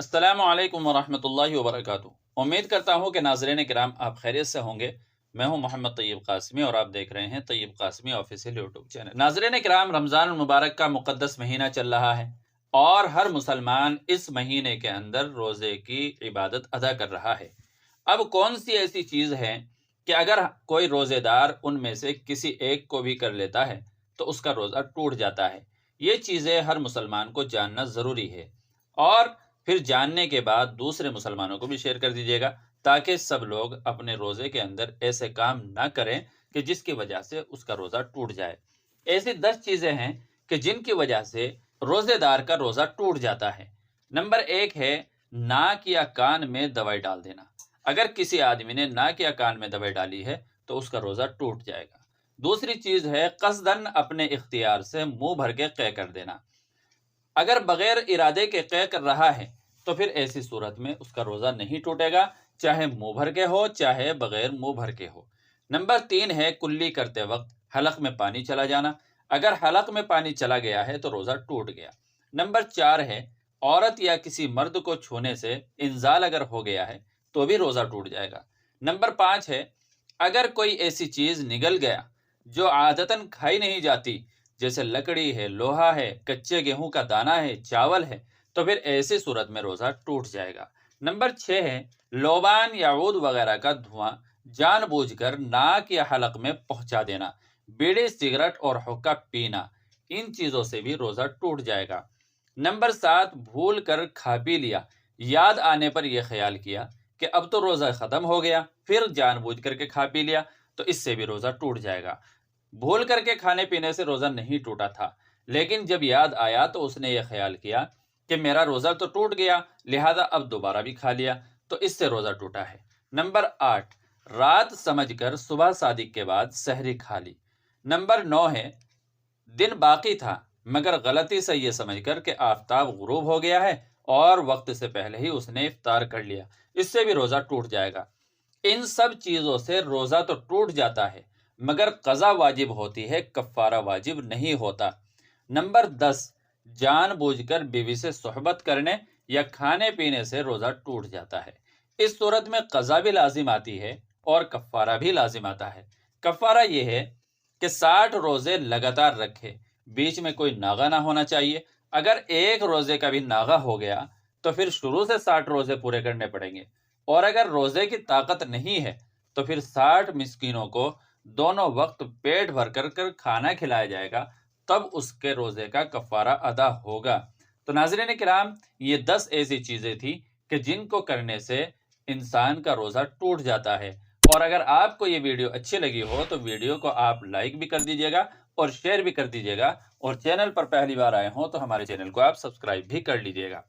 السلام علیکم ورحمۃ اللہ وبرکاتہ۔ امید کرتا ہوں کہ ناظرین کرام آپ خیریت سے ہوں گے۔ میں ہوں محمد طیب قاسمی اور آپ دیکھ رہے ہیں طیب قاسمی آفیشیل یوٹیوب چینل۔ ناظرین کرام، رمضان المبارک کا مقدس مہینہ چل رہا ہے اور ہر مسلمان اس مہینے کے اندر روزے کی عبادت ادا کر رہا ہے۔ اب کون سی ایسی چیز ہے کہ اگر کوئی روزے دار ان میں سے کسی ایک کو بھی کر لیتا ہے تو اس کا روزہ ٹوٹ جاتا ہے؟ یہ چیزیں ہر مسلمان کو جاننا ضروری ہے، اور پھر جاننے کے بعد دوسرے مسلمانوں کو بھی شیئر کر دیجیے گا تاکہ سب لوگ اپنے روزے کے اندر ایسے کام نہ کریں کہ جس کی وجہ سے اس کا روزہ ٹوٹ جائے۔ ایسی 10 چیزیں ہیں کہ جن کی وجہ سے روزے دار کا روزہ ٹوٹ جاتا ہے۔ نمبر 1 ہے ناک یا کان میں دوائی ڈال دینا۔ اگر کسی آدمی نے ناک یا کان میں دوائی ڈالی ہے تو اس کا روزہ ٹوٹ جائے گا۔ دوسری چیز ہے قصدن اپنے اختیار سے منہ بھر کے قے کر دینا۔ اگر بغیر ارادے کے قے کر رہا ہے تو پھر ایسی صورت میں اس کا روزہ نہیں ٹوٹے گا، چاہے منہ بھر کے ہو چاہے بغیر منہ بھر کے ہو۔ نمبر 3 ہے کلی کرتے وقت حلق میں پانی چلا جانا۔ اگر حلق میں پانی چلا گیا ہے تو روزہ ٹوٹ گیا۔ نمبر 4 ہے عورت یا کسی مرد کو چھونے سے انزال اگر ہو گیا ہے تو بھی روزہ ٹوٹ جائے گا۔ نمبر 5 ہے اگر کوئی ایسی چیز نگل گیا جو عادتاً کھائی نہیں جاتی، جیسے لکڑی ہے، لوہا ہے، کچے گیہوں کا دانہ ہے، چاول ہے، تو پھر ایسی صورت میں روزہ ٹوٹ جائے گا۔ نمبر 6 ہے لوبان یا عود وغیرہ کا دھواں جان بوجھ کر ناک یا حلق میں پہنچا دینا۔ بیڑی، سگریٹ اور حقہ پینا، ان چیزوں سے بھی روزہ ٹوٹ جائے گا۔ نمبر 7 بھول کر کھا پی لیا، یاد آنے پر یہ خیال کیا کہ اب تو روزہ ختم ہو گیا، پھر جان بوجھ کر کے کھا پی لیا تو اس سے بھی روزہ ٹوٹ جائے گا۔ بھول کر کے کھانے پینے سے روزہ نہیں ٹوٹا تھا، لیکن جب یاد آیا تو اس نے یہ خیال کیا کہ میرا روزہ تو ٹوٹ گیا، لہذا اب دوبارہ بھی کھا لیا تو اس سے روزہ ٹوٹا ہے۔ نمبر 8 رات سمجھ کر صبح صادق کے بعد سحری کھا لی۔ نمبر 9 ہے دن باقی تھا مگر غلطی سے یہ سمجھ کر کہ آفتاب غروب ہو گیا ہے اور وقت سے پہلے ہی اس نے افطار کر لیا، اس سے بھی روزہ ٹوٹ جائے گا۔ ان سب چیزوں سے روزہ تو ٹوٹ جاتا ہے مگر قضا واجب ہوتی ہے، کفارہ واجب نہیں ہوتا۔ نمبر 10 جان بوجھ کر بیوی سے صحبت کرنے یا کھانے پینے سے روزہ ٹوٹ جاتا ہے۔ اس صورت میں قضا بھی لازم آتی ہے اور کفارہ بھی لازم آتا ہے۔ کفارہ یہ ہے کہ 60 روزے لگاتار رکھے، بیچ میں کوئی ناغہ نہ ہونا چاہیے۔ اگر ایک روزے کا بھی ناغہ ہو گیا تو پھر شروع سے 60 روزے پورے کرنے پڑیں گے، اور اگر روزے کی طاقت نہیں ہے تو پھر 60 مسکینوں کو دونوں وقت پیٹ بھر کر کھانا کھلایا جائے گا، تب اس کے روزے کا کفارہ ادا ہوگا۔ تو ناظرین کرام، یہ 10 ایسی چیزیں تھی کہ جن کو کرنے سے انسان کا روزہ ٹوٹ جاتا ہے۔ اور اگر آپ کو یہ ویڈیو اچھی لگی ہو تو ویڈیو کو آپ لائک بھی کر دیجیے گا اور شیئر بھی کر دیجیے گا، اور چینل پر پہلی بار آئے ہوں تو ہمارے چینل کو آپ سبسکرائب بھی کر لیجیے گا۔